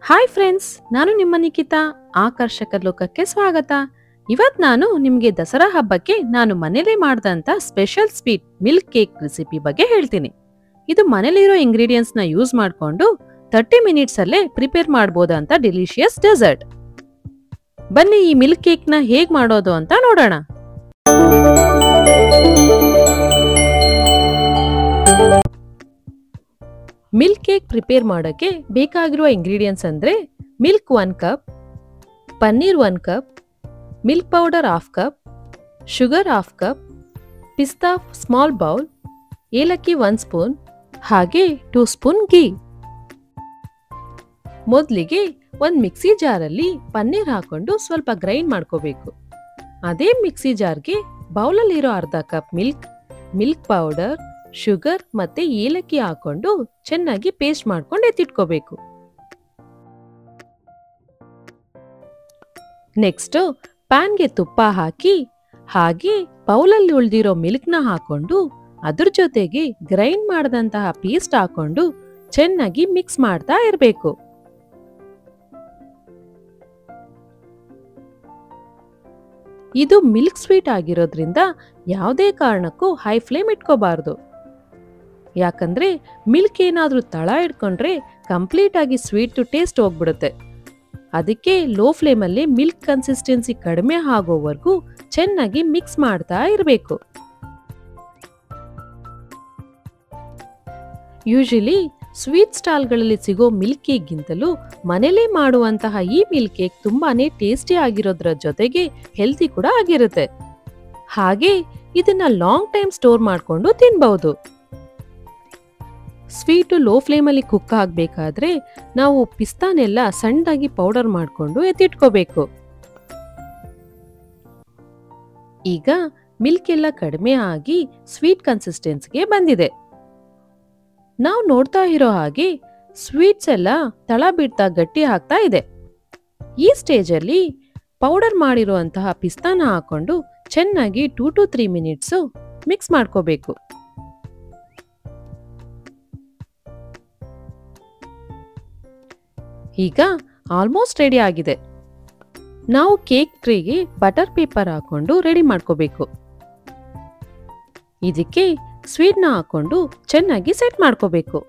Hi friends, ನಾನು ನಿಮ್ಮ ನಿಖಿತಾ. ಆಕರ್ಷಕ ಲೋಕಕ್ಕೆ ಸ್ವಾಗತ. ಇವತ್ ನಾನು ನಿಮ್ಗೆ ದಸರಾ ಹಬ್ಬಕ್ಕೆ ನಾನು ಮನೇಲಿ ಮಾಡಿದಂತ special sweet milk cake recipe ಬಗ್ಗೆ ಹೇಳ್ತೀನಿ. ಇದು ಮನೇಲಿರೋ ಇಂಗ್ರೀಡಿಯೆಂಟ್ಸ್ ನ ಯೂಸ್ ಮಾಡ್ಕೊಂಡು 30 ಮಿನಿಟ್ಸ್ ಅಲ್ಲೇ ಪ್ರಿಪೇರ್ ಮಾಡಬಹುದಂತ ಡೆಲಿಷಿಯಸ್ ಡೆಸರ್ಟ್. ಬನ್ನಿ ಈ ಮಿಲ್ಕ್ ಕೇಕ್ ನ ಹೇಗ್ ಮಾಡೋದು ಅಂತ ನೋಡೋಣ. ಮಿಲ್ಕ್ ಕೇಕ್ ಪ್ರಿಪೇರ್ ಮಾಡೋಕ್ಕೆ ಬೇಕಾಗಿರುವ ಇಂಗ್ರೀಡಿಯೆಂಟ್ಸ್ ಅಂದ್ರೆ milk 1 cup, paneer 1 cup, milk powder 1/2 cup, sugar 1/2 cup, ಪಿಸ್ತಾ ಸ್ಮಾಲ್ ಬೌಲ್, ಏಲಕ್ಕಿ 1 ಸ್ಪೂನ್, ಹಾಗೆ 2 ಸ್ಪೂನ್ ಘೀ. ಮೊದಲಿಗೆ ಒಂದು ಮಿಕ್ಸಿ ಜಾರಲ್ಲಿ ಪನ್ನೀರ್ ಹಾಕೊಂಡು ಸ್ವಲ್ಪ ಗ್ರೈಂಡ್ ಮಾಡ್ಕೋಬೇಕು. ಅದೇ ಮಿಕ್ಸಿ ಜಾರ್ಗೆ ಬೌಲಲ್ಲಿರೋ 1/2 ಕಪ್ ಮಿಲ್ಕ್ ಪೌಡರ್, ಶುಗರ್ ಮತ್ತೆ ಏಲಕ್ಕಿ ಹಾಕೊಂಡು ಚೆನ್ನಾಗಿ ಪೇಸ್ಟ್ ಮಾಡ್ಕೊಂಡು ಎತ್ತಿಟ್ಕೋಬೇಕು. ನೆಕ್ಸ್ಟ್ ಪ್ಯಾನ್ಗೆ ತುಪ್ಪ ಹಾಕಿ ಹಾಗೆ ಬೌಲಲ್ಲಿ ಉಳಿದಿರೋ ಮಿಲ್ಕ್ನ ಹಾಕೊಂಡು ಅದ್ರ ಜೊತೆಗೆ ಗ್ರೈಂಡ್ ಮಾಡಿದಂತಹ ಪೇಸ್ಟ್ ಹಾಕೊಂಡು ಚೆನ್ನಾಗಿ ಮಿಕ್ಸ್ ಮಾಡ್ತಾ ಇರಬೇಕು. ಇದು ಮಿಲ್ಕ್ ಸ್ವೀಟ್ ಆಗಿರೋದ್ರಿಂದ ಯಾವುದೇ ಕಾರಣಕ್ಕೂ ಹೈ ಫ್ಲೇಮ್ ಇಟ್ಕೋಬಾರ್ದು. ಯಾಕಂದ್ರೆ ಮಿಲ್ಕ್ ಏನಾದ್ರೂ ತಳ ಇಟ್ಕೊಂಡ್ರೆ ಕಂಪ್ಲೀಟ್ ಆಗಿ ಸ್ವೀಟ್ ಟೇಸ್ಟ್ ಹೋಗ್ಬಿಡುತ್ತೆ. ಅದಕ್ಕೆ ಲೋ ಫ್ಲೇಮಲ್ಲಿ ಮಿಲ್ಕ್ ಕನ್ಸಿಸ್ಟೆನ್ಸಿ ಕಡಿಮೆ ಆಗೋವರೆಗೂ ಚೆನ್ನಾಗಿ ಮಿಕ್ಸ್ ಮಾಡ್ತಾ ಇರಬೇಕು. ಯೂಶಲಿ ಸ್ವೀಟ್ ಸ್ಟಾಲ್ಗಳಲ್ಲಿ ಸಿಗೋ ಮಿಲ್ಕ್ ಕೇಕ್ಗಿಂತಲೂ ಮನೇಲಿ ಮಾಡುವಂತಹ ಈ ಮಿಲ್ಕ್ ಕೇಕ್ ತುಂಬಾನೇ ಟೇಸ್ಟಿ ಆಗಿರೋದ್ರ ಜೊತೆಗೆ ಹೆಲ್ತಿ ಕೂಡ ಆಗಿರುತ್ತೆ. ಹಾಗೆ ಇದನ್ನ ಲಾಂಗ್ ಟೈಮ್ ಸ್ಟೋರ್ ಮಾಡ್ಕೊಂಡು ತಿನ್ಬಹುದು. ಸ್ವೀಟು ಲೋ ಫ್ಲೇಮಲ್ಲಿ ಕುಕ್ ಆಗಬೇಕಾದ್ರೆ ನಾವು ಪಿಸ್ತಾನೆಲ್ಲ ಸಣ್ಣದಾಗಿ ಪೌಡರ್ ಮಾಡಿಕೊಂಡು ಎತ್ತಿಟ್ಕೋಬೇಕು. ಈಗ ಮಿಲ್ಕ್ ಎಲ್ಲ ಕಡಿಮೆ ಆಗಿ ಸ್ವೀಟ್ ಕನ್ಸಿಸ್ಟೆನ್ಸಿಗೆ ಬಂದಿದೆ. ನಾವು ನೋಡ್ತಾ ಇರೋ ಹಾಗೆ ಸ್ವೀಟ್ಸ್ ಎಲ್ಲ ತಳ ಬಿಡ್ತಾ ಗಟ್ಟಿ ಆಗ್ತಾ ಇದೆ. ಈ ಸ್ಟೇಜಲ್ಲಿ ಪೌಡರ್ ಮಾಡಿರುವಂತಹ ಪಿಸ್ತಾನ ಹಾಕೊಂಡು ಚೆನ್ನಾಗಿ 2 to 3 ಮಿನಿಟ್ಸ್ ಮಿಕ್ಸ್ ಮಾಡ್ಕೋಬೇಕು. ಈಗ ಆಲ್ಮೋಸ್ಟ್ ರೆಡಿ ಆಗಿದೆ. ನಾವು ಕೇಕ್ ಟ್ರೇಗೆ ಬಟರ್ ಪೇಪರ್ ಹಾಕೊಂಡು ರೆಡಿ ಮಾಡ್ಕೋಬೇಕು. ಇದಕ್ಕೆ ಸ್ವೀಟ್ನ ಹಾಕೊಂಡು ಚೆನ್ನಾಗಿ ಸೆಟ್ ಮಾಡ್ಕೋಬೇಕು.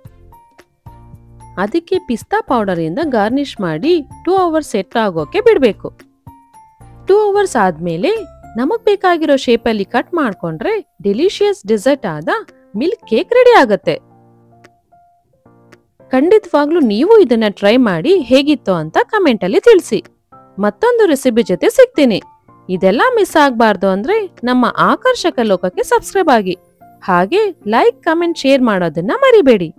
ಅದಕ್ಕೆ ಪಿಸ್ತಾ ಪೌಡರ್ ಇಂದ ಗಾರ್ನಿಶ್ ಮಾಡಿ 2 ಅವರ್ಸ್ ಸೆಟ್ ಆಗೋಕೆ ಬಿಡಬೇಕು. 2 ಅವರ್ಸ್ ಆದ್ಮೇಲೆ ನಮಗ್ ಬೇಕಾಗಿರೋ ಶೇಪಲ್ಲಿ ಕಟ್ ಮಾಡ್ಕೊಂಡ್ರೆ ಡೆಲಿಷಿಯಸ್ ಡೆಸರ್ಟ್ ಆದ ಮಿಲ್ಕ್ ಕೇಕ್ ರೆಡಿ ಆಗತ್ತೆ. ಖಂಡಿತವಾಗ್ಲೂ ನೀವು ಇದನ್ನ ಟ್ರೈ ಮಾಡಿ ಹೇಗಿತ್ತು ಅಂತ ಕಮೆಂಟ್ ಅಲ್ಲಿ ತಿಳಿಸಿ. ಮತ್ತೊಂದು ರೆಸಿಪಿ ಜೊತೆ ಸಿಗ್ತೀನಿ. ಇದೆಲ್ಲ ಮಿಸ್ ಆಗಬಾರ್ದು ಅಂದ್ರೆ ನಮ್ಮ ಆಕರ್ಷಕ ಲೋಕಕ್ಕೆ ಸಬ್ಸ್ಕ್ರೈಬ್ ಆಗಿ, ಹಾಗೆ ಲೈಕ್, ಕಮೆಂಟ್, ಶೇರ್ ಮಾಡೋದನ್ನ ಮರಿಬೇಡಿ.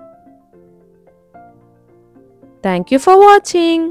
Thank you for watching.